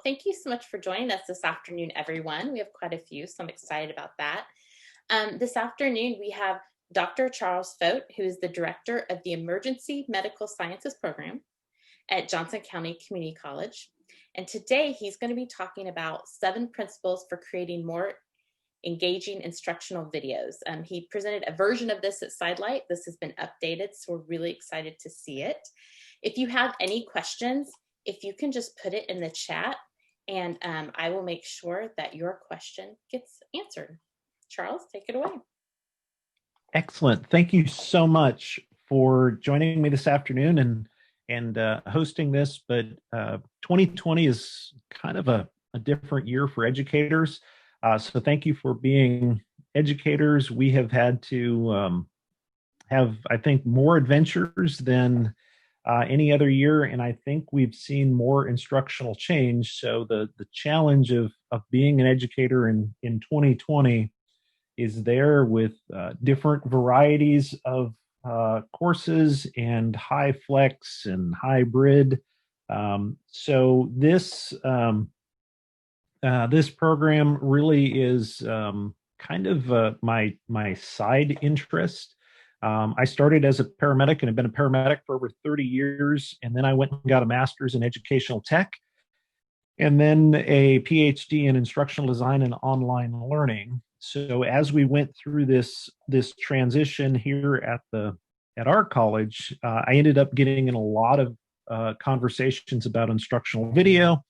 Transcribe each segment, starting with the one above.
Thank you so much for joining us this afternoon, everyone. We have quite a few, so I'm excited about that. This afternoon, we have Dr. Charles Fote, who is the director of the Emergency Medical Sciences Program at Johnson County Community College. And today, he's going to be talking about 7 principles for creating more engaging instructional videos. He presented a version of this at Sidelight. This has been updated, so we're really excited to see it. If you have any questions, if you can just put it in the chat, and I will make sure that your question gets answered. Charles, take it away. Excellent. Thank you so much for joining me this afternoon and hosting this. But 2020 is kind of a different year for educators. So thank you for being educators. We have had to have, I think, more adventures than any other year, and I think we've seen more instructional change. So the challenge of being an educator in 2020 is there with different varieties of courses and high flex and hybrid. So this program really is kind of my side interest. I started as a paramedic and have been a paramedic for over 30 years, and then I went and got a master's in educational tech, and then a PhD in instructional design and online learning. So as we went through this transition here at our college, I ended up getting in a lot of conversations about instructional video,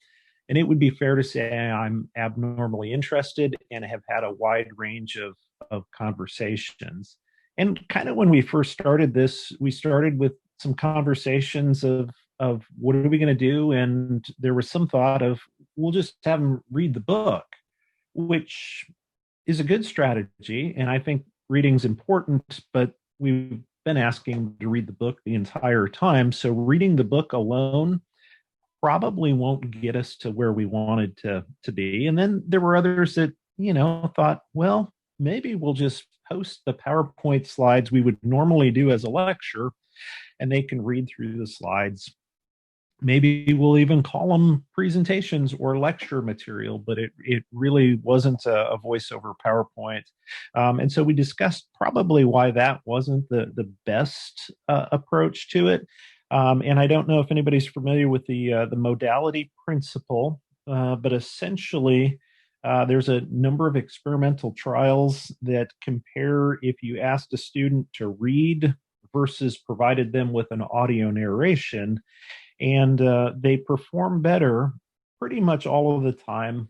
and it would be fair to say I'm abnormally interested and have had a wide range of conversations. And kind of when we first started this, we started with some conversations of what are we going to do? And there was some thought of, we'll just have them read the book, which is a good strategy. And I think reading's important, but we've been asking to read the book the entire time. So reading the book alone probably won't get us to where we wanted to be. And then there were others that, thought, well, maybe we'll just post the PowerPoint slides we would normally do as a lecture, and they can read through the slides. Maybe we'll even call them presentations or lecture material, but it really wasn't a voiceover PowerPoint. And so we discussed probably why that wasn't the best approach to it. And I don't know if anybody's familiar with the modality principle, but essentially, there's a number of experimental trials that compare if you asked a student to read versus provided them with an audio narration, and they perform better pretty much all of the time,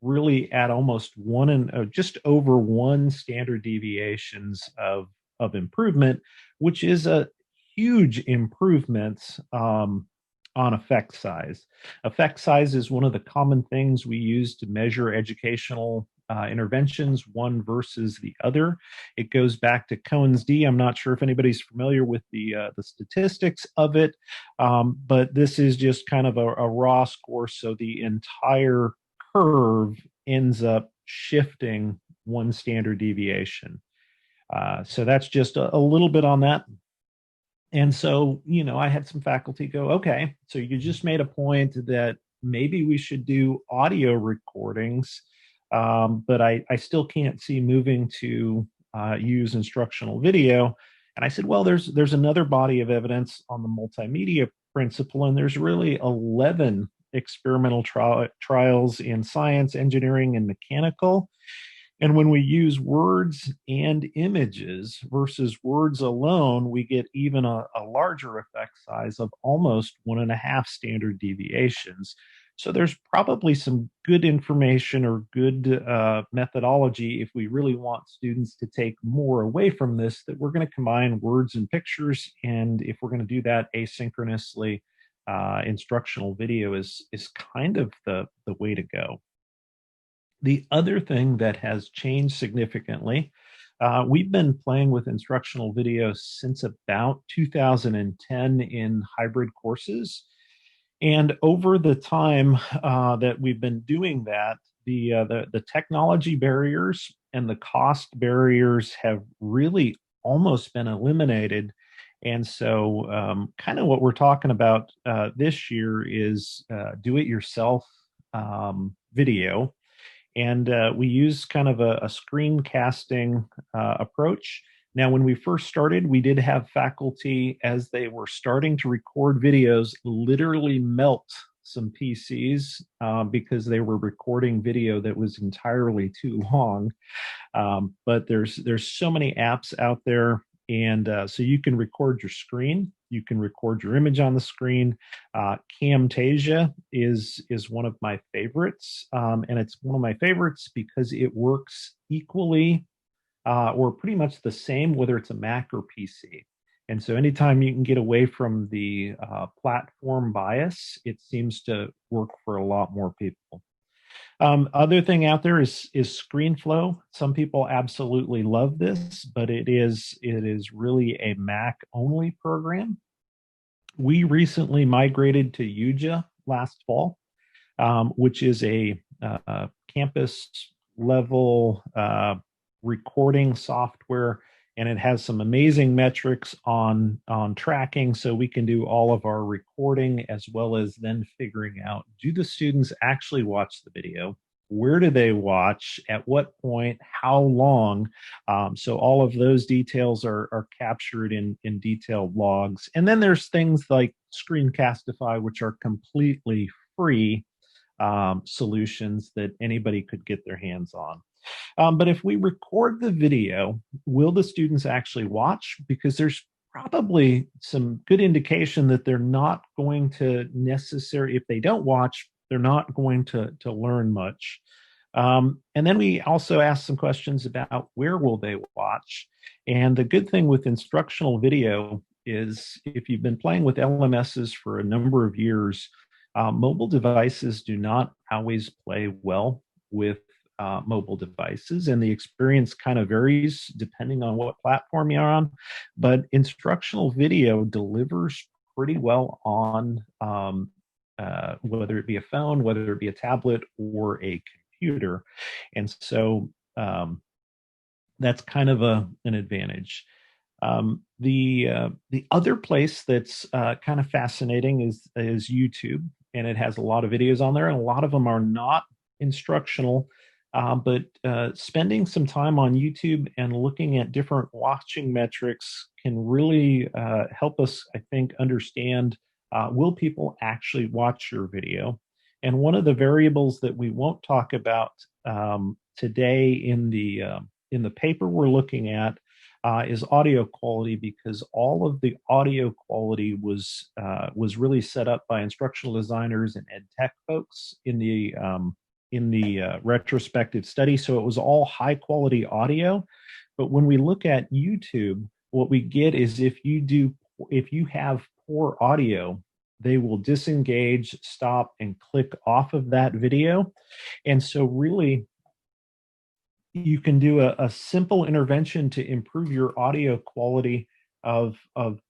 really at almost just over 1 standard deviations of improvement, which is a huge improvement on effect size. Effect size is one of the common things we use to measure educational interventions, one versus the other. It goes back to Cohen's d. I'm not sure if anybody's familiar with the statistics of it, but this is just kind of a raw score. So the entire curve ends up shifting 1 standard deviation. So that's just a little bit on that. And so, I had some faculty go, okay, so you just made a point that maybe we should do audio recordings, but I still can't see moving to use instructional video. And I said, well, there's another body of evidence on the multimedia principle, and there's really 11 experimental trials in science, engineering, and mechanical. And when we use words and images versus words alone, we get even a larger effect size of almost 1.5 standard deviations. So there's probably some good information or good methodology if we really want students to take more away from this, that we're going to combine words and pictures. And if we're going to do that asynchronously, instructional video is kind of the way to go. The other thing that has changed significantly, we've been playing with instructional video since about 2010 in hybrid courses. And over the time that we've been doing that, the technology barriers and the cost barriers have really almost been eliminated. And so, kind of what we're talking about this year is do-it-yourself video, and we use kind of a screencasting approach. Now, when we first started, we did have faculty, as they were starting to record videos, literally melt some PCs because they were recording video that was entirely too long. But there's so many apps out there, and so you can record your screen, you can record your image on the screen. Camtasia is one of my favorites, and it's one of my favorites because it works equally or pretty much the same whether it's a Mac or PC. And so anytime you can get away from the platform bias, it seems to work for a lot more people. Other thing out there is ScreenFlow. Some people absolutely love this, but it is really a Mac only program. We recently migrated to Yuja last fall, which is a campus level recording software, and it has some amazing metrics on tracking, so we can do all of our recording as well as then figuring out, do the students actually watch the video, where do they watch, at what point, how long. So all of those details are captured in detailed logs. And then there's things like Screencastify, which are completely free solutions that anybody could get their hands on. But if we record the video, will the students actually watch? Because there's probably some good indication that they're not going to necessarily, if they don't watch, they're not going to learn much. And then we also ask some questions about where will they watch. And the good thing with instructional video is if you've been playing with LMSs for a number of years, mobile devices do not always play well with mobile devices, and the experience kind of varies depending on what platform you're on. But instructional video delivers pretty well on whether it be a phone, whether it be a tablet or a computer. And so that's kind of an advantage. The other place that's kind of fascinating is YouTube, and it has a lot of videos on there, and a lot of them are not instructional. But spending some time on YouTube and looking at different watching metrics can really help us, I think, understand, will people actually watch your video? And one of the variables that we won't talk about today in the paper we're looking at is audio quality, because all of the audio quality was really set up by instructional designers and ed tech folks in the retrospective study. So it was all high quality audio. But when we look at YouTube, what we get is if you have poor audio, they will disengage, stop, and click off of that video. And so really, you can do a simple intervention to improve your audio quality of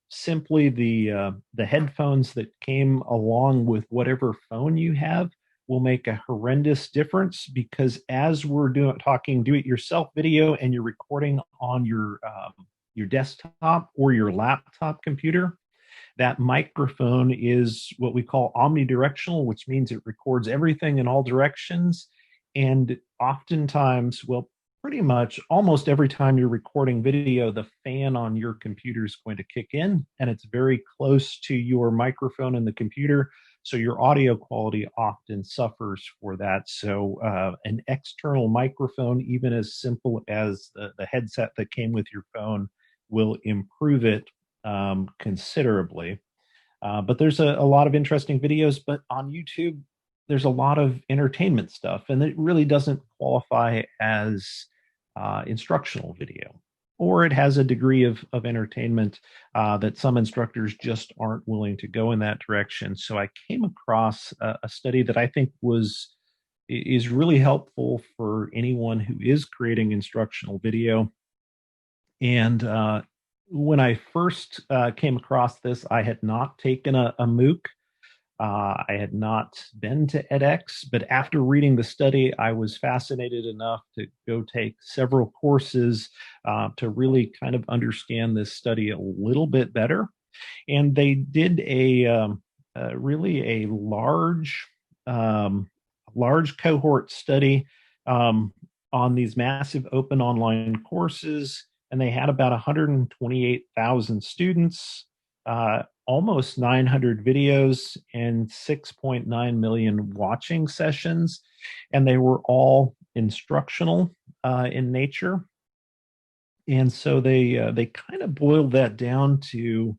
simply the headphones that came along with whatever phone you have will make a horrendous difference, because as we're talking do-it-yourself video and you're recording on your desktop or your laptop computer, that microphone is what we call omnidirectional, which means it records everything in all directions. And oftentimes, well, pretty much almost every time you're recording video, the fan on your computer is going to kick in, and it's very close to your microphone in the computer. So your audio quality often suffers for that. So an external microphone, even as simple as the headset that came with your phone, will improve it considerably. But there's a lot of interesting videos. But on YouTube, there's a lot of entertainment stuff, and it really doesn't qualify as instructional video, or it has a degree of entertainment that some instructors just aren't willing to go in that direction. So I came across a study that I think is really helpful for anyone who is creating instructional video. And when I first came across this, I had not taken a MOOC. I had not been to edX, but after reading the study, I was fascinated enough to go take several courses to really kind of understand this study a little bit better. And they did really a um, large cohort study um, on these massive open online courses, and they had about 128,000 students, almost 900 videos, and 6.9 million watching sessions, and they were all instructional in nature. And so they kind of boiled that down to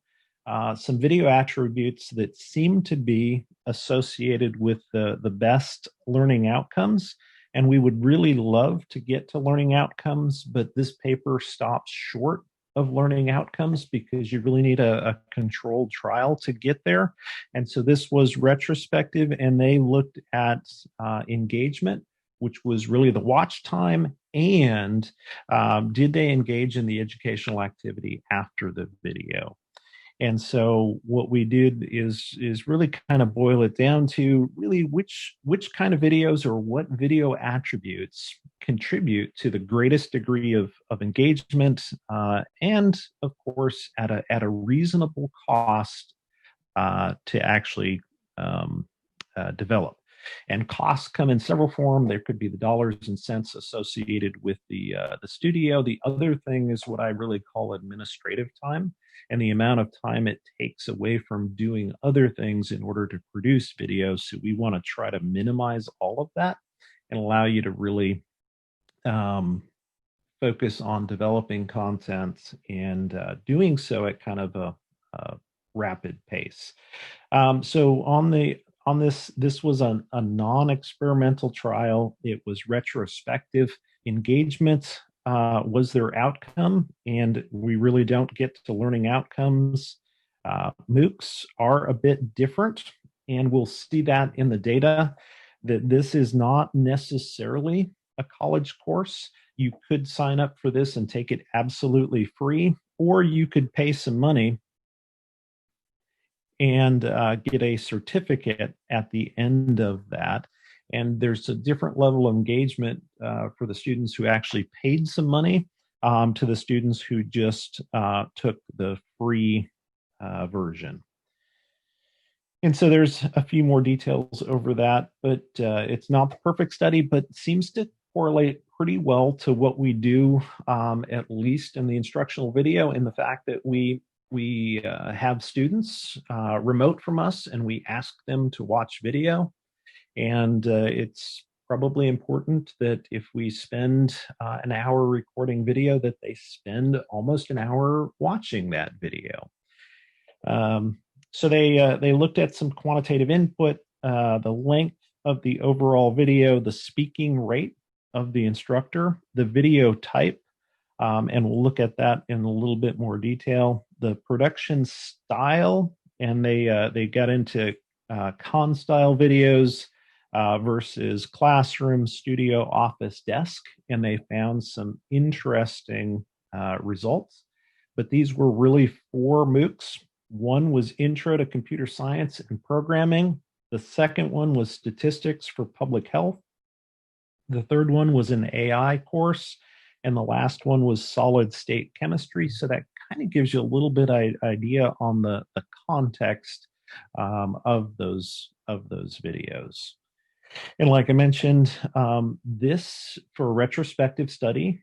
some video attributes that seem to be associated with the best learning outcomes. And we would really love to get to learning outcomes, but this paper stops short of learning outcomes because you really need a controlled trial to get there. And so this was retrospective, and they looked at engagement, which was really the watch time, and did they engage in the educational activity after the video? And so what we did is really kind of boil it down to really which kind of videos or what video attributes contribute to the greatest degree of engagement, and of course at a reasonable cost to actually develop. And costs come in several forms. There could be the dollars and cents associated with the studio. The other thing is what I really call administrative time, and the amount of time it takes away from doing other things in order to produce videos. So we want to try to minimize all of that and allow you to really um, focus on developing content and doing so at kind of a rapid pace. So on this was a non-experimental trial. It was retrospective. Engagement was their outcome, and we really don't get to learning outcomes. MOOCs are a bit different, and we'll see that in the data that this is not necessarily a college course. You could sign up for this and take it absolutely free, or you could pay some money and get a certificate at the end of that. And there's a different level of engagement for the students who actually paid some money to the students who just took the free version. And so there's a few more details over that, but it's not the perfect study, but seems to correlate pretty well to what we do, at least in the instructional video, in the fact that we have students remote from us, and we ask them to watch video. And it's probably important that if we spend an hour recording video, that they spend almost an hour watching that video. So they looked at some quantitative input, the length of the overall video, the speaking rate of the instructor, the video type, and we'll look at that in a little bit more detail. The production style, and they got into con style videos versus classroom, studio, office, desk, and they found some interesting results. But these were really 4 MOOCs. One was Intro to Computer Science and Programming. The second one was Statistics for Public Health. The third one was an AI course. And the last one was Solid State Chemistry. So that kind of gives you a little bit of idea on the context of those videos. And like I mentioned, this for a retrospective study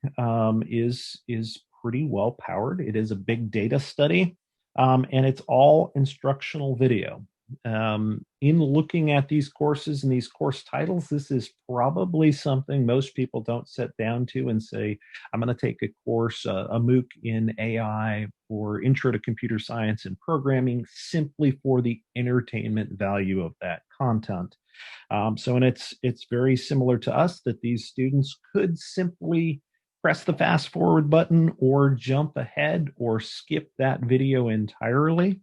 is pretty well powered. It is a big data study, and it's all instructional video. In looking at these courses and these course titles, this is probably something most people don't sit down to and say, I'm going to take a course, a MOOC in AI or Intro to Computer Science and Programming simply for the entertainment value of that content. And it's very similar to us that these students could simply press the fast forward button or jump ahead or skip that video entirely.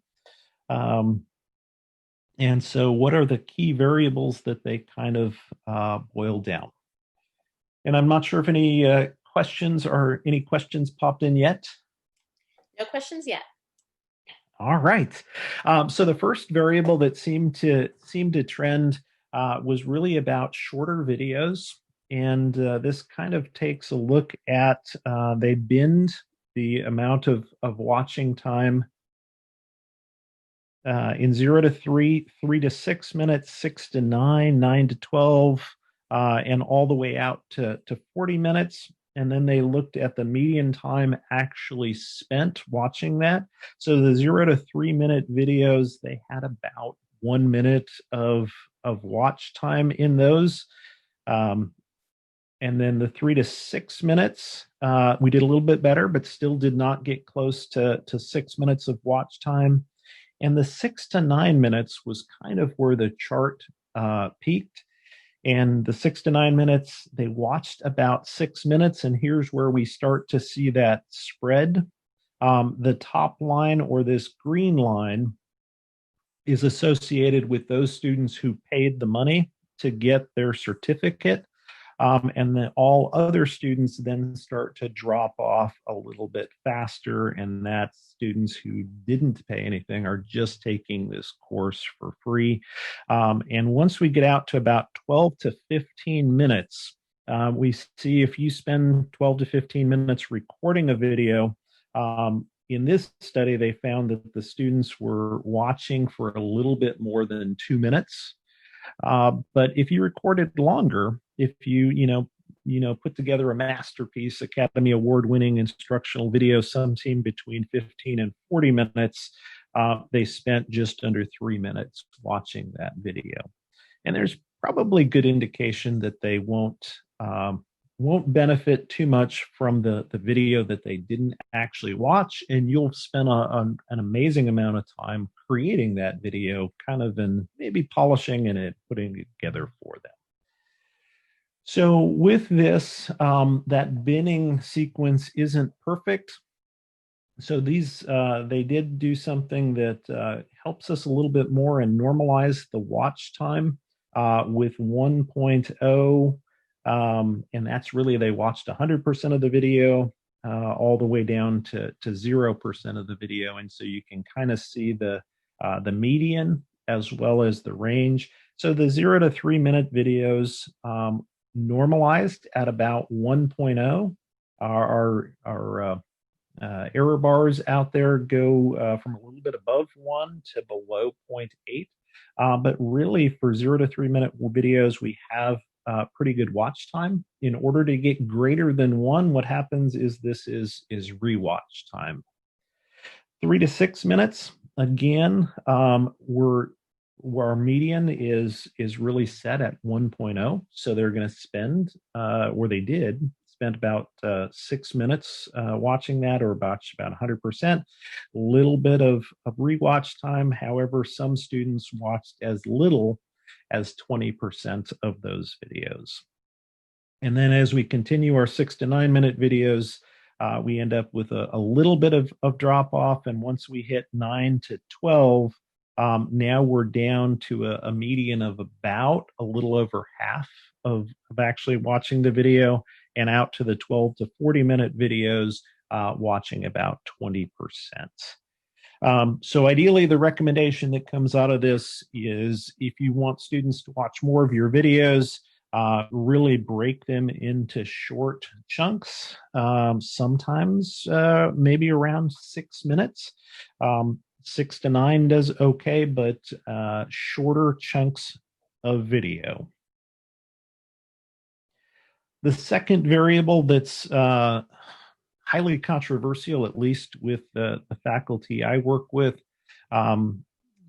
And so what are the key variables that they kind of boil down? And I'm not sure if any questions popped in yet. No questions yet. All right. So the first variable that seemed to trend was really about shorter videos, and this kind of takes a look at they binned the amount of watching time in 0 to 3, 3 to 6 minutes, 6 to 9, 9 to 12, and all the way out to 40 minutes. And then they looked at the median time actually spent watching that. So the 0 to 3 minute videos, they had about 1 minute of watch time in those. Um, and then the 3 to 6 minutes, we did a little bit better, but still did not get close to 6 minutes of watch time. And the 6 to 9 minutes was kind of where the chart peaked. And the 6 to 9 minutes, they watched about 6 minutes. And here's where we start to see that spread. The top line, or this green line, is associated with those students who paid the money to get their certificate. And then all other students then start to drop off a little bit faster. And that's students who didn't pay anything, are just taking this course for free. And once we get out to about 12 to 15 minutes, we see if you spend 12 to 15 minutes recording a video, in this study, they found that the students were watching for a little bit more than 2 minutes. But if you recorded longer, if you put together a masterpiece, Academy Award-winning instructional video, sometime between 15 and 40 minutes, they spent just under 3 minutes watching that video. And there's probably good indication that they won't benefit too much from the video that they didn't actually watch, and you'll spend an amazing amount of time creating that video, kind of, and maybe polishing and putting it together for them. So with this, that binning sequence isn't perfect. So they did do something that helps us a little bit more and normalize the watch time with 1.0. And that's really, they watched 100% of the video all the way down to 0% of the video. And so you can kind of see the median as well as the range. So the 0 to 3 minute videos normalized at about 1.0 are error bars out there go from a little bit above 1 to below 0.8. But really, for 0 to 3 minute videos, we have pretty good watch time. In order to get greater than 1, what happens is this is rewatch time. 3 to 6 minutes, again, where our median is really set at 1.0. So they're going to spend, or they did spend about 6 minutes watching that, or about 100%. A little bit of rewatch time. However, some students watched as little as 20% of those videos. And then as we continue our 6 to 9 minute videos, we end up with a little bit of drop off. And once we hit 9 to 12, now we're down to a median of about a little over half of actually watching the video, and out to the 12 to 40 minute videos, watching about 20%. So ideally, the recommendation that comes out of this is, if you want students to watch more of your videos, really break them into short chunks, sometimes maybe around 6 minutes. 6 to 9 does okay, but shorter chunks of video. The second variable that's highly controversial, at least with the faculty I work with,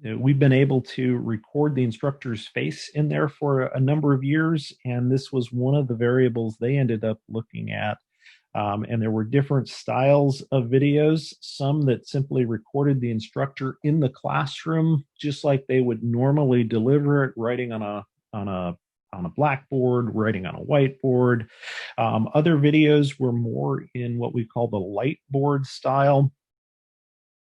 we've been able to record the instructor's face in there for a number of years, and this was one of the variables they ended up looking at. And there were different styles of videos, some that simply recorded the instructor in the classroom, just like they would normally deliver it, writing on a blackboard, writing on a whiteboard. Other videos were more in what we call the light board style,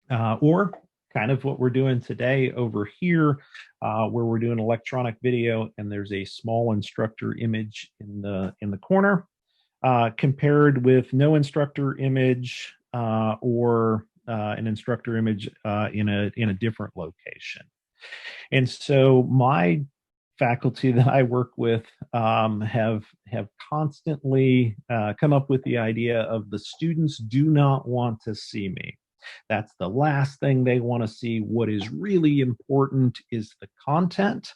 or kind of what we're doing today over here, where we're doing electronic video and there's a small instructor image in the corner, compared with no instructor image, or an instructor image in a different location. And so my faculty that I work with have constantly come up with the idea of the students do not want to see me. That's the last thing they want to see. What is really important is the content.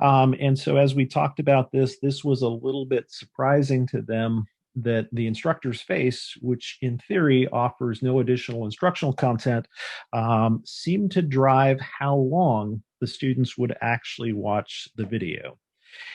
And so, as we talked about this, this was a little bit surprising to them that the instructor's face, which in theory offers no additional instructional content, seemed to drive how long the students would actually watch the video.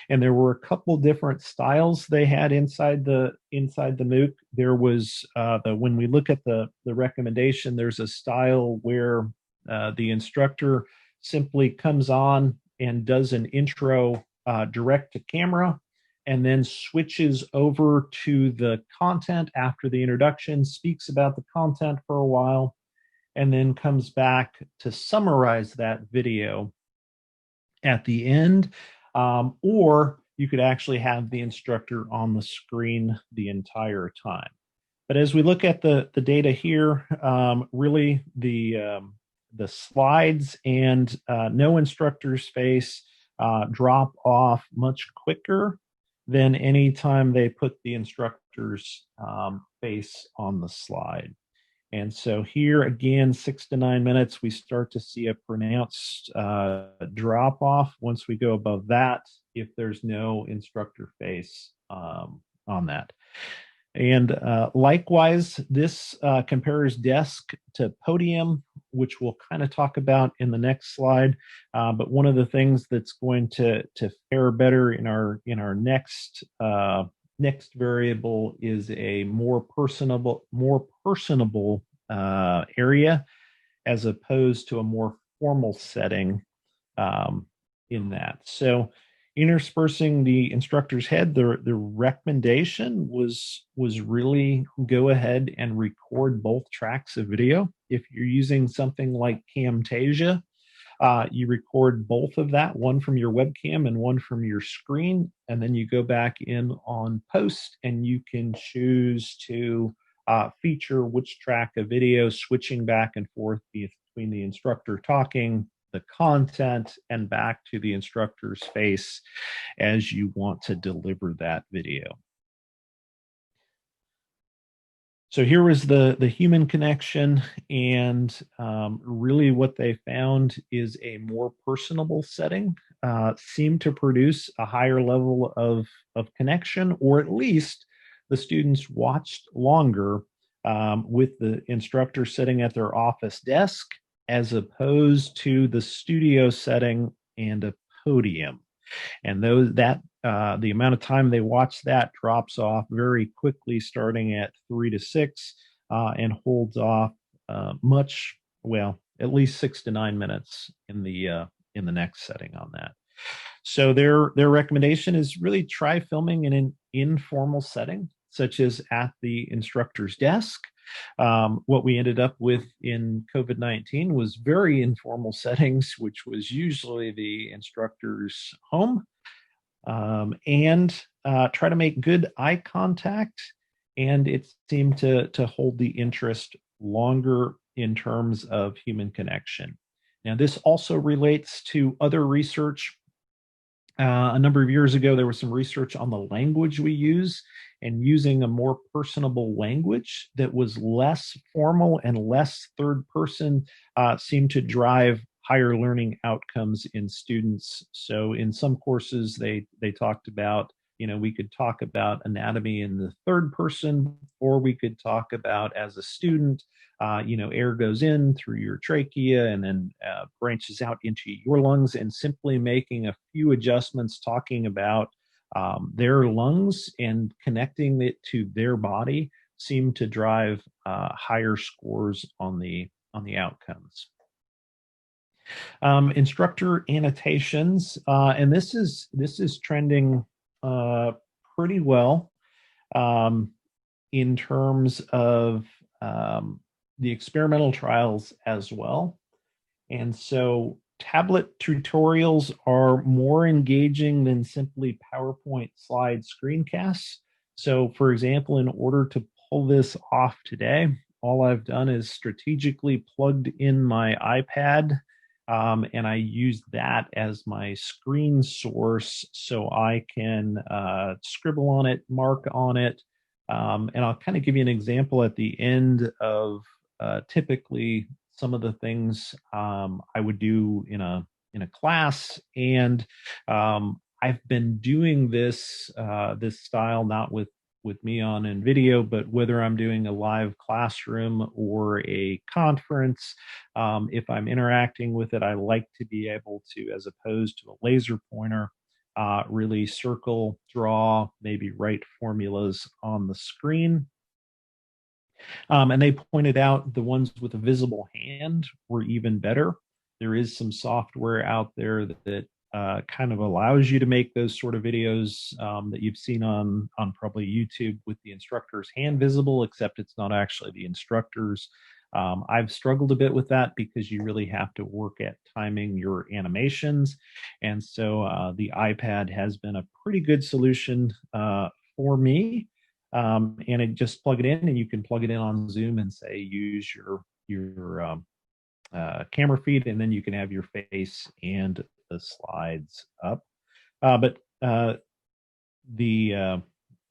And there were a couple different styles they had inside the MOOC. There was when we look at the recommendation, there's a style where the instructor simply comes on and does an intro direct to camera, and then switches over to the content after the introduction, speaks about the content for a while, and then comes back to summarize that video at the end. Or you could actually have the instructor on the screen the entire time. But as we look at the data here, really the slides and no instructor's face drop off much quicker than any time they put the instructor's face on the slide. And so here again, 6 to 9 minutes, we start to see a pronounced drop off once we go above that, if there's no instructor face on that. And likewise, this compares desk to podium, which we'll kind of talk about in the next slide. But one of the things that's going to fare better in our next variable is a more personable area, as opposed to a more formal setting in that. So interspersing the instructor's head, the recommendation was really go ahead and record both tracks of video. If you're using something like Camtasia, you record both of that, one from your webcam and one from your screen, and then you go back in on post and you can choose to feature which track of video, switching back and forth between the instructor talking, the content, and back to the instructor's face as you want to deliver that video. So here was the human connection, and really what they found is a more personable setting seemed to produce a higher level of connection, or at least the students watched longer with the instructor sitting at their office desk, as opposed to the studio setting and a podium. And the amount of time they watch that drops off very quickly, starting at 3 to 6, and holds off at least 6 to 9 minutes in the next setting on that. So their recommendation is really try filming in an informal setting, such as at the instructor's desk. What we ended up with in COVID-19 was very informal settings, which was usually the instructor's home, and try to make good eye contact. And it seemed to hold the interest longer in terms of human connection. Now, this also relates to other research. A number of years ago, there was some research on the language we use, and using a more personable language that was less formal and less third person seemed to drive higher learning outcomes in students. So in some courses, they talked about, we could talk about anatomy in the third person, or we could talk about, as a student, air goes in through your trachea and then branches out into your lungs, and simply making a few adjustments, talking about their lungs and connecting it to their body, seemed to drive higher scores on the outcomes. Instructor annotations, and this is trending pretty well in terms of the experimental trials as well. And so tablet tutorials are more engaging than simply PowerPoint slide screencasts. So for example, in order to pull this off today, all I've done is strategically plugged in my iPad, and I use that as my screen source so I can scribble on it, mark on it. And I'll kind of give you an example at the end of typically some of the things I would do in a class. And I've been doing this style not with me on in video, but whether I'm doing a live classroom or a conference, if I'm interacting with it, I like to be able to, as opposed to a laser pointer, really circle, draw, maybe write formulas on the screen. And they pointed out the ones with a visible hand were even better. There is some software out there that kind of allows you to make those sort of videos that you've seen on probably YouTube with the instructor's hand visible, except it's not actually the instructor's. I've struggled a bit with that because you really have to work at timing your animations. And so the iPad has been a pretty good solution for me. And it just plug it in, and you can plug it in on Zoom and say use your camera feed, and then you can have your face and the slides up. But the uh,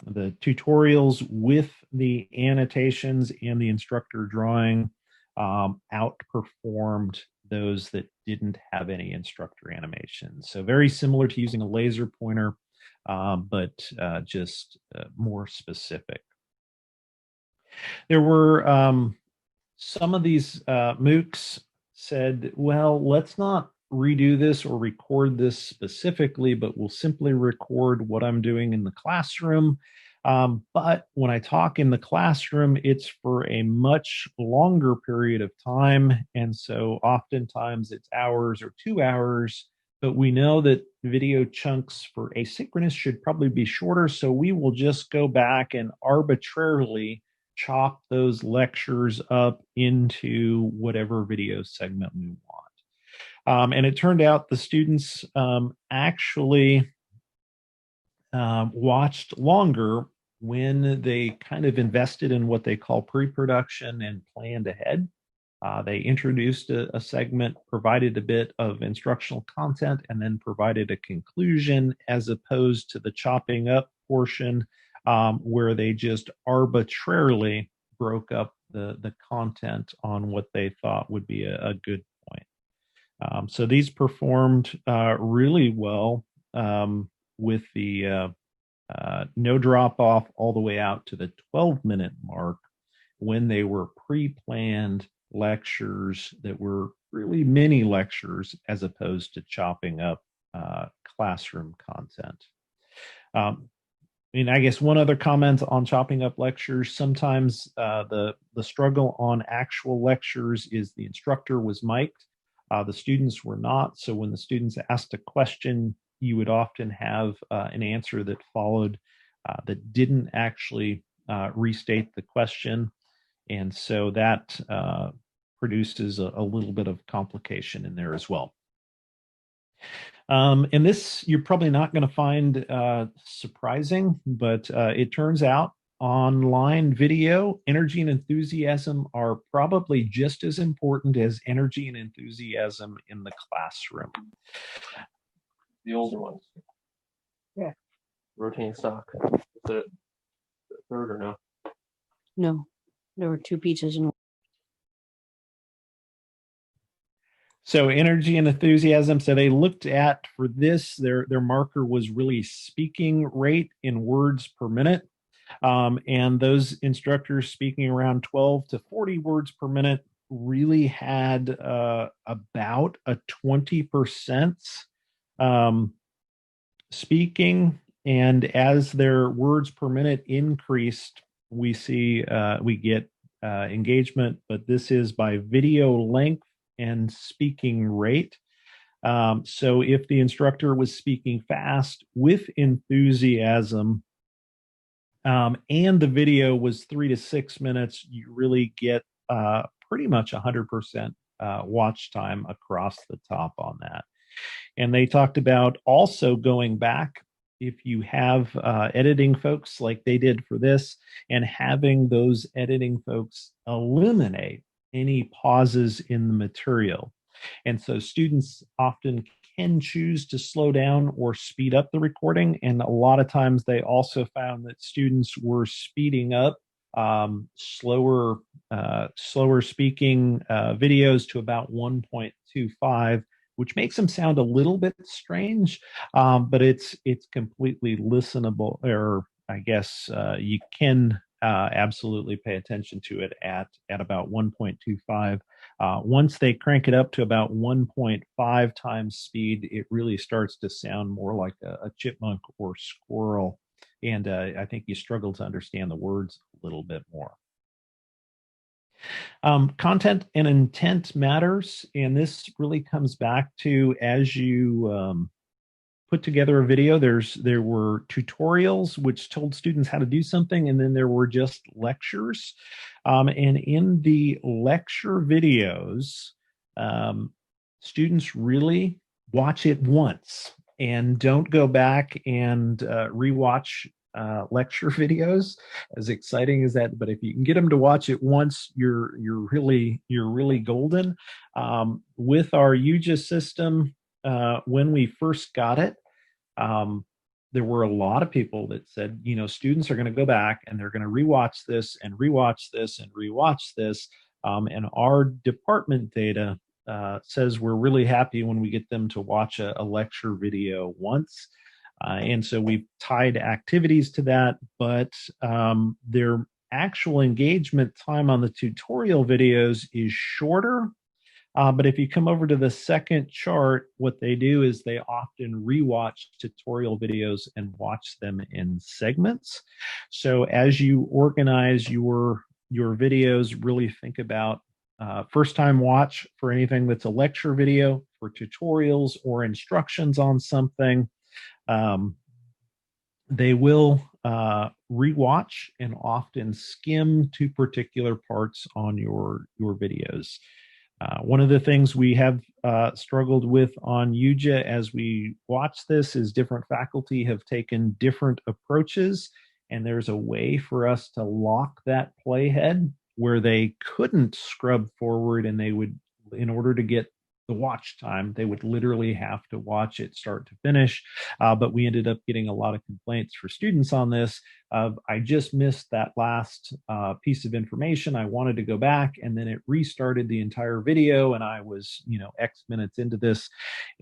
the tutorials with the annotations and the instructor drawing outperformed those that didn't have any instructor animations. So very similar to using a laser pointer, but just more specific. There were some of these MOOCs said, well, let's not redo this or record this specifically, but we'll simply record what I'm doing in the classroom. But when I talk in the classroom, it's for a much longer period of time. And so oftentimes it's hours or 2 hours, but we know that video chunks for asynchronous should probably be shorter. So we will just go back and arbitrarily chop those lectures up into whatever video segment we want. And it turned out the students actually watched longer when they kind of invested in what they call pre-production and planned ahead. They introduced a segment, provided a bit of instructional content, and then provided a conclusion, as opposed to the chopping up portion where they just arbitrarily broke up the content on what they thought would be a good point. So these performed really well with the no drop off all the way out to the 12-minute mark when they were pre-planned lectures that were really mini lectures as opposed to chopping up classroom content. I guess one other comment on chopping up lectures. Sometimes the struggle on actual lectures is the instructor was mic'd, the students were not. So when the students asked a question, you would often have an answer that followed that didn't actually restate the question. And so that produces a little bit of complication in there as well. And this you're probably not going to find surprising, but it turns out online video, energy and enthusiasm are probably just as important as energy and enthusiasm in the classroom. The older ones. Yeah. Rotating stock. The third or no? No, there were two pizzas and So energy and enthusiasm. So they looked at for this, their marker was really speaking rate in words per minute. And those instructors speaking around 12 to 40 words per minute really had about a 20% speaking. And as their words per minute increased, we get engagement, but this is by video length and speaking rate. So if the instructor was speaking fast with enthusiasm, and the video was 3 to 6 minutes, you really get pretty much 100% watch time across the top on that. And they talked about also going back if you have editing folks like they did for this, and having those editing folks eliminate any pauses in the material. And so students often can choose to slow down or speed up the recording. And a lot of times they also found that students were speeding up slower speaking videos to about 1.25, which makes them sound a little bit strange, but it's completely listenable, or I guess you can absolutely pay attention to it at about 1.25. Once they crank it up to about 1.5 times speed, it really starts to sound more like a chipmunk or squirrel. And I think you struggle to understand the words a little bit more. Content and intent matters. And this really comes back to, as you put together a video, there were tutorials which told students how to do something, and then there were just lectures. And in the lecture videos, students really watch it once and don't go back and rewatch lecture videos, as exciting as that. But if you can get them to watch it once, you're really golden. With our UJA system, when we first got it, there were a lot of people that said, students are going to go back and they're going to rewatch this and rewatch this and rewatch this. And our department data says we're really happy when we get them to watch a lecture video once. And so we've tied activities to that, but their actual engagement time on the tutorial videos is shorter. But if you come over to the second chart, what they do is they often rewatch tutorial videos and watch them in segments. So as you organize your videos, really think about first time watch for anything that's a lecture video, for tutorials or instructions on something. They will rewatch and often skim to particular parts on your videos. One of the things we have struggled with on UJA as we watch this is different faculty have taken different approaches, and there's a way for us to lock that playhead where they couldn't scrub forward, and they would, in order to get the watch time, they would literally have to watch it start to finish. But we ended up getting a lot of complaints for students on this. I just missed that last piece of information. I wanted to go back, and then it restarted the entire video, and I was, X minutes into this.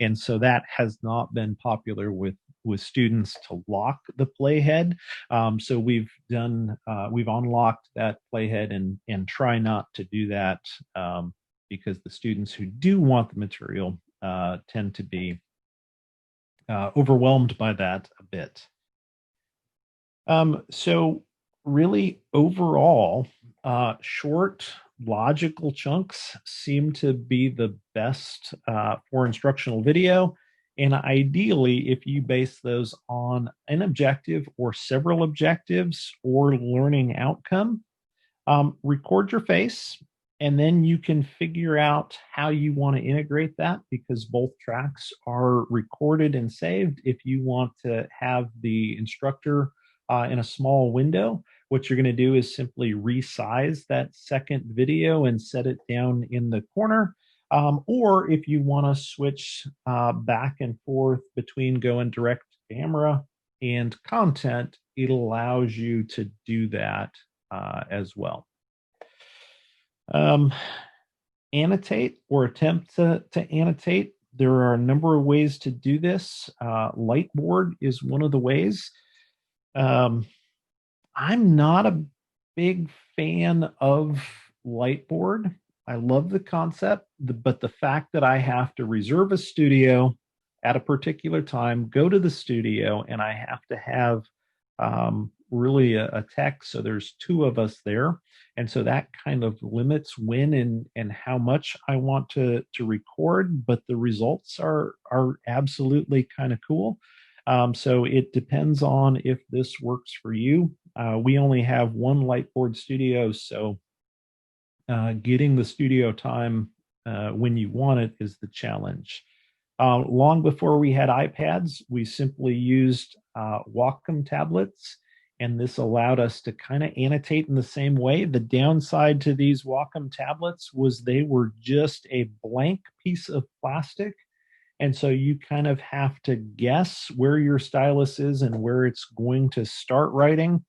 And so that has not been popular with students to lock the playhead. So we've unlocked that playhead and try not to do that. Because the students who do want the material tend to be overwhelmed by that a bit. So really overall, short logical chunks seem to be the best for instructional video. And ideally, if you base those on an objective or several objectives or learning outcome, record your face. And then you can figure out how you want to integrate that, because both tracks are recorded and saved. If you want to have the instructor in a small window, what you're going to do is simply resize that second video and set it down in the corner. Or if you want to switch back and forth between going direct to camera and content, it allows you to do that as well. Annotate or attempt to annotate. There are a number of ways to do this. Lightboard is one of the ways. I'm not a big fan of Lightboard. I love the concept, but the fact that I have to reserve a studio at a particular time, go to the studio, and I have to have really a tech. So there's two of us there. And so that kind of limits when and how much I want to record, but the results are absolutely kind of cool. So it depends on if this works for you. We only have one Lightboard studio, so getting the studio time when you want it is the challenge. Long before we had iPads, we simply used Wacom tablets, and this allowed us to kind of annotate in the same way. The downside to these Wacom tablets was they were just a blank piece of plastic. And so you kind of have to guess where your stylus is and where it's going to start writing.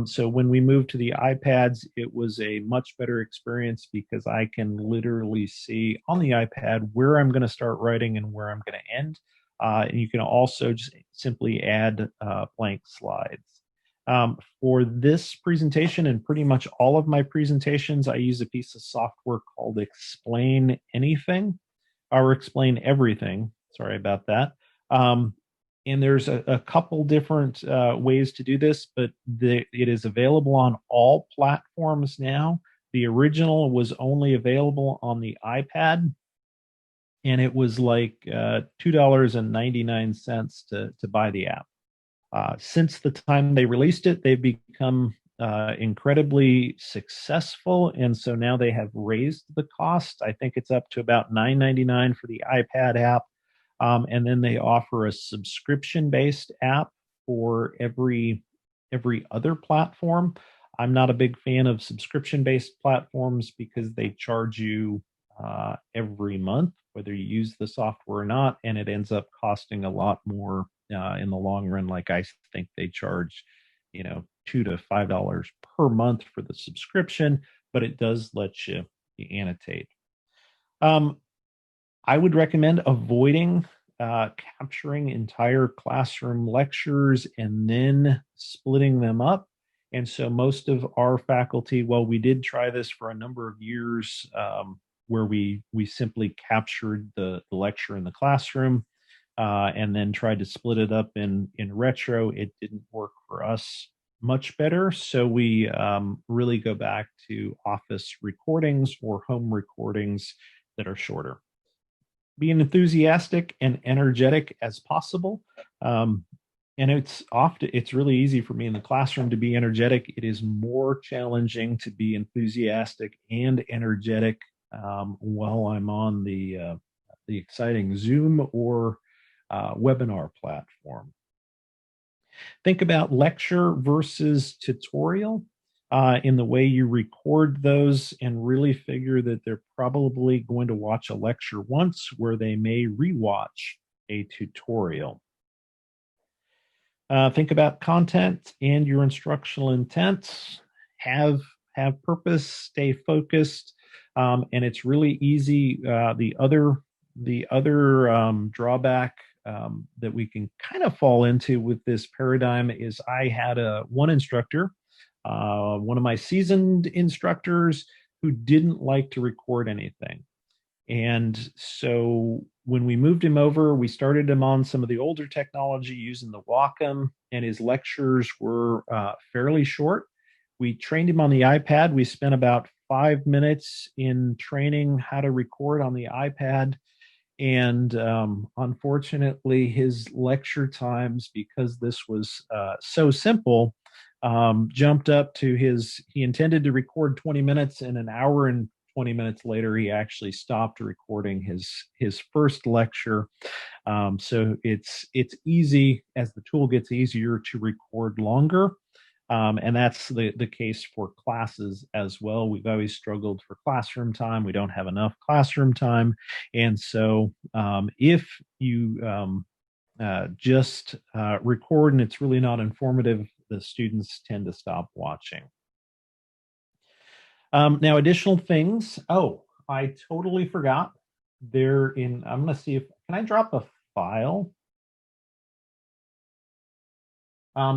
So when we moved to the iPads, it was a much better experience because I can literally see on the iPad where I'm going to start writing and where I'm going to end. And you can also just simply add blank slides. For this presentation and pretty much all of my presentations, I use a piece of software called Explain Anything or Explain Everything. Sorry about that. And there's a couple different ways to do this, but it is available on all platforms now. The original was only available on the iPad, and it was like $2.99 to buy the app. Since the time they released it, they've become incredibly successful, and so now they have raised the cost. I think it's up to about $9.99 for the iPad app, and then they offer a subscription-based app for every other platform. I'm not a big fan of subscription-based platforms because they charge you every month, whether you use the software or not, and it ends up costing a lot more in the long run. Like I think they charge, $2 to $5 per month for the subscription, but it does let you annotate. I would recommend avoiding capturing entire classroom lectures and then splitting them up. And so most of our faculty, well, we did try this for a number of years where we simply captured the lecture in the classroom and then tried to split it up in retro. It didn't work for us much better. So we really go back to office recordings or home recordings that are shorter. Being enthusiastic and energetic as possible. And it's really easy for me in the classroom to be energetic. It is more challenging to be enthusiastic and energetic while I'm on the exciting Zoom or webinar platform. Think about lecture versus tutorial in the way you record those, and really figure that they're probably going to watch a lecture once where they may rewatch a tutorial. Think about content and your instructional intent. Have purpose, stay focused, and it's really easy. The other drawback that we can kind of fall into with this paradigm is I had one instructor, one of my seasoned instructors, who didn't like to record anything. And so when we moved him over, we started him on some of the older technology using the Wacom, and his lectures were fairly short. We trained him on the iPad. We spent about 5 minutes in training how to record on the iPad. And unfortunately, his lecture times, because this was so simple, jumped up to he intended to record 20 minutes, and an hour and 20 minutes later, he actually stopped recording his first lecture. So it's easy, as the tool gets easier, to record longer. And that's the case for classes as well. We've always struggled for classroom time. We don't have enough classroom time. And so if you just record and it's really not informative, the students tend to stop watching. Now, additional things. Oh, I totally forgot. I'm going to see can I drop a file?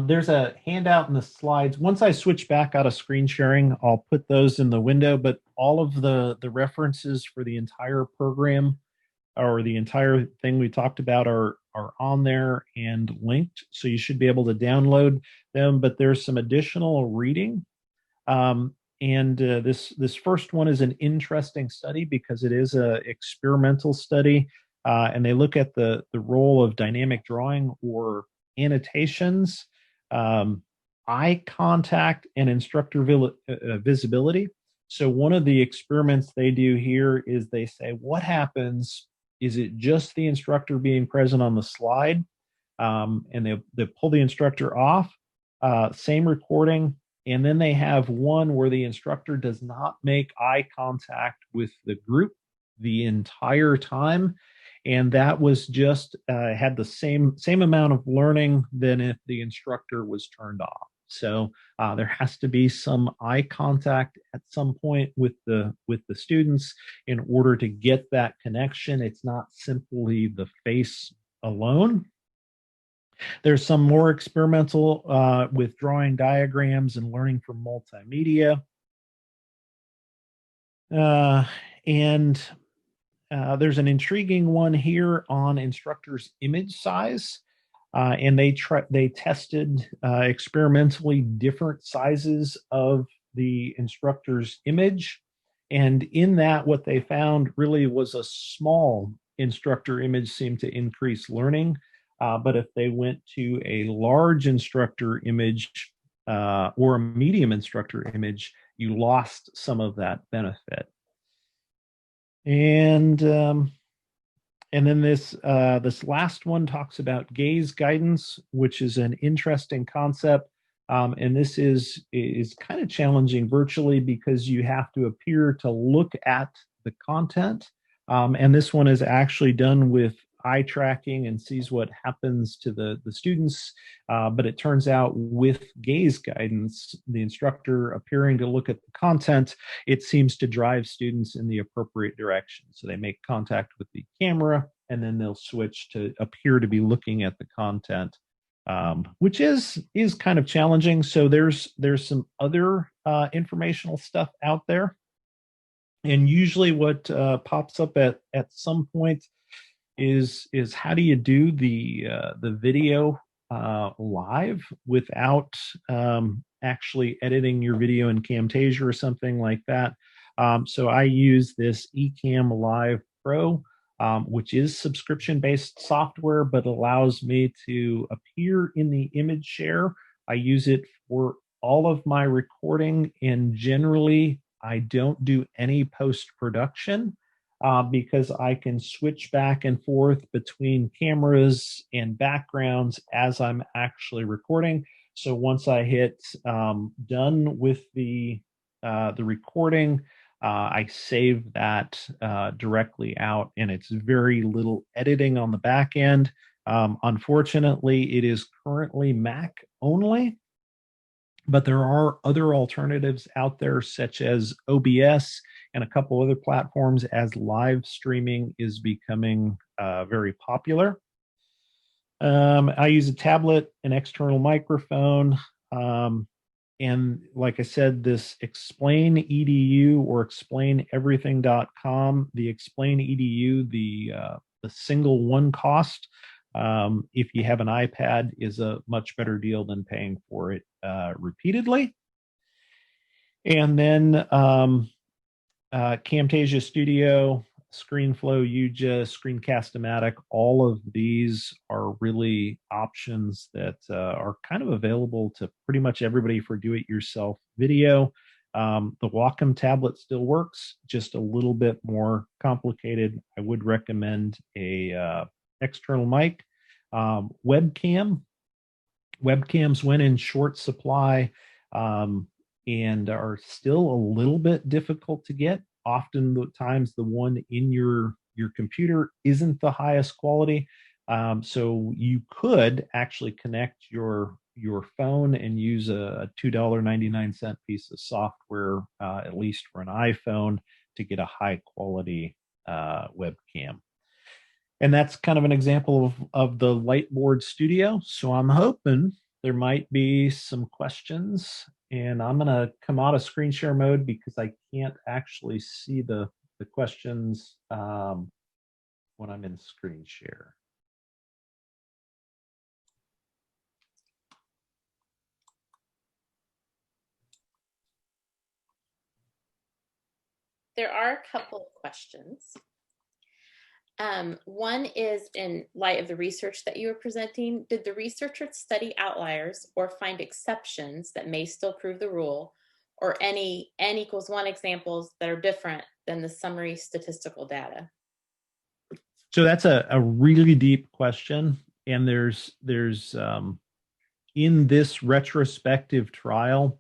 There's a handout in the slides. Once I switch back out of screen sharing, I'll put those in the window, but all of the references for the entire program or the entire thing we talked about are on there and linked. So you should be able to download them, but there's some additional reading. And this first one is an interesting study because it is an experimental study, and they look at the role of dynamic drawing or annotations, eye contact, and instructor visibility. So one of the experiments they do here is they say, what happens? Is it just the instructor being present on the slide? and they pull the instructor off, same recording, and then they have one where the instructor does not make eye contact with the group the entire time, and that was just had the same amount of learning than if the instructor was turned off. So there has to be some eye contact at some point with the students in order to get that connection. It's not simply the face alone. There's some more experimental with drawing diagrams and learning from multimedia. And there's an intriguing one here on instructors' image size. And they tested experimentally different sizes of the instructor's image. And in that, what they found really was a small instructor image seemed to increase learning. But if they went to a large instructor image or a medium instructor image, you lost some of that benefit. And then this last one talks about gaze guidance, which is an interesting concept. And this is kind of challenging virtually because you have to appear to look at the content. And this one is actually done with eye tracking and sees what happens to the students. But it turns out with gaze guidance, the instructor appearing to look at the content, it seems to drive students in the appropriate direction. So they make contact with the camera and then they'll switch to appear to be looking at the content, which is kind of challenging. So there's some other informational stuff out there. And usually what pops up at some point is how do you do the video live without actually editing your video in Camtasia or something like that. So I use this Ecamm Live Pro, which is subscription-based software, but allows me to appear in the image share. I use it for all of my recording, and generally I don't do any post-production. Because I can switch back and forth between cameras and backgrounds as I'm actually recording. So once I hit done with the recording, I save that directly out, and it's very little editing on the back end. Unfortunately, it is currently Mac only, but there are other alternatives out there, such as OBS and a couple other platforms, as live streaming is becoming very popular. I use a tablet, an external microphone, and like I said, this Explain EDU or explaineverything.com, the Explain EDU, the single one cost, if you have an iPad, is a much better deal than paying for it repeatedly. And then Camtasia Studio, ScreenFlow, Uja, Screencast-O-Matic, all of these are really options that are kind of available to pretty much everybody for do-it-yourself video. The Wacom tablet still works, just a little bit more complicated. I would recommend a external mic. Webcams went in short supply and are still a little bit difficult to get. Often the times the one in your computer isn't the highest quality. So you could actually connect your phone and use a $2.99 piece of software, at least for an iPhone, to get a high quality webcam. And that's kind of an example of the Lightboard Studio. So I'm hoping there might be some questions, and I'm going to come out of screen share mode because I can't actually see the questions when I'm in screen share. There are a couple of questions. One is, in light of the research that you were presenting, did the researchers study outliers or find exceptions that may still prove the rule, or any n=1 examples that are different than the summary statistical data? So that's a really deep question. and there's in this retrospective trial,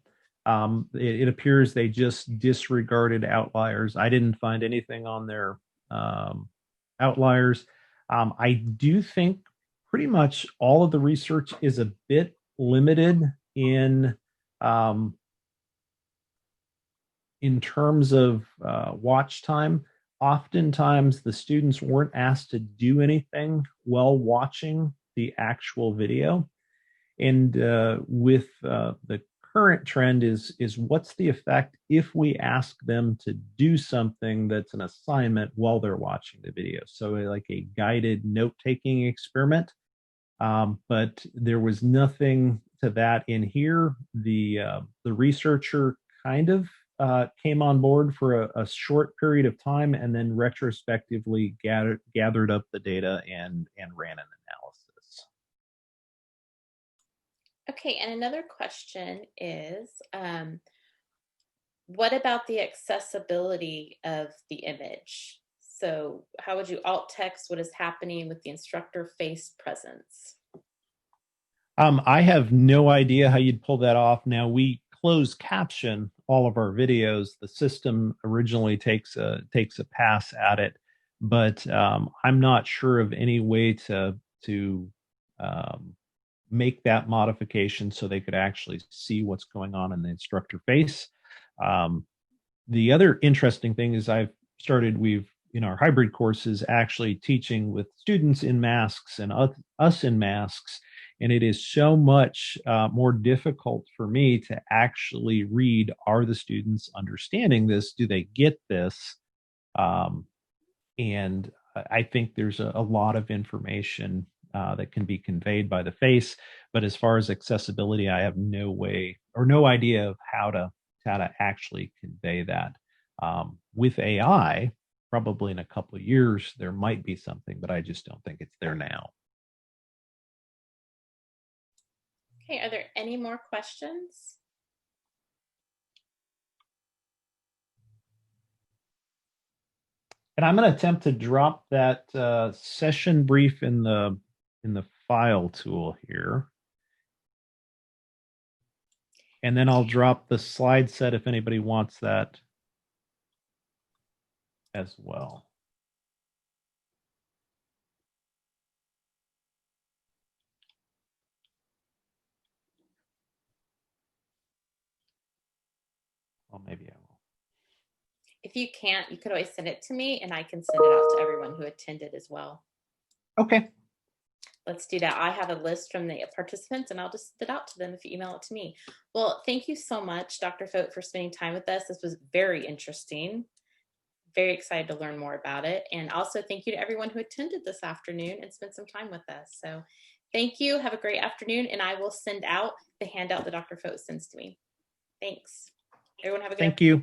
it appears they just disregarded outliers. I didn't find anything on their outliers. I do think pretty much all of the research is a bit limited um, in terms of watch time. Oftentimes, the students weren't asked to do anything while watching the actual video. And with the current trend is what's the effect if we ask them to do something that's an assignment while they're watching the video? So like a guided note-taking experiment. But there was nothing to that in here. The researcher kind of came on board for a short period of time and then retrospectively gathered up the data and ran an analysis. Okay, and another question is, what about the accessibility of the image? So how would you alt text what is happening with the instructor face presence? I have no idea how you'd pull that off. Now we close caption all of our videos. The system originally takes a pass at it, but I'm not sure of any way to make that modification so they could actually see what's going on in the instructor face. Um, the other interesting thing is we've in our hybrid courses actually teaching with students in masks and us in masks, and it is so much more difficult for me to actually read, are the students understanding this, do they get this? And I think there's a lot of information that can be conveyed by the face, but as far as accessibility, I have no way or no idea of how to actually convey that. With AI, probably in a couple of years, there might be something, but I just don't think it's there now. Okay, are there any more questions? And I'm going to attempt to drop that session brief in the file tool here. And then I'll drop the slide set if anybody wants that as well. Well, maybe I will. If you can't, you could always send it to me and I can send it out to everyone who attended as well. Okay. Let's do that. I have a list from the participants and I'll just send it out to them if you email it to me. Well, thank you so much, Dr. Fote, for spending time with us. This was very interesting. Very excited to learn more about it. And also thank you to everyone who attended this afternoon and spent some time with us. So thank you. Have a great afternoon. And I will send out the handout that Dr. Fote sends to me. Thanks. Everyone have a good Thank you.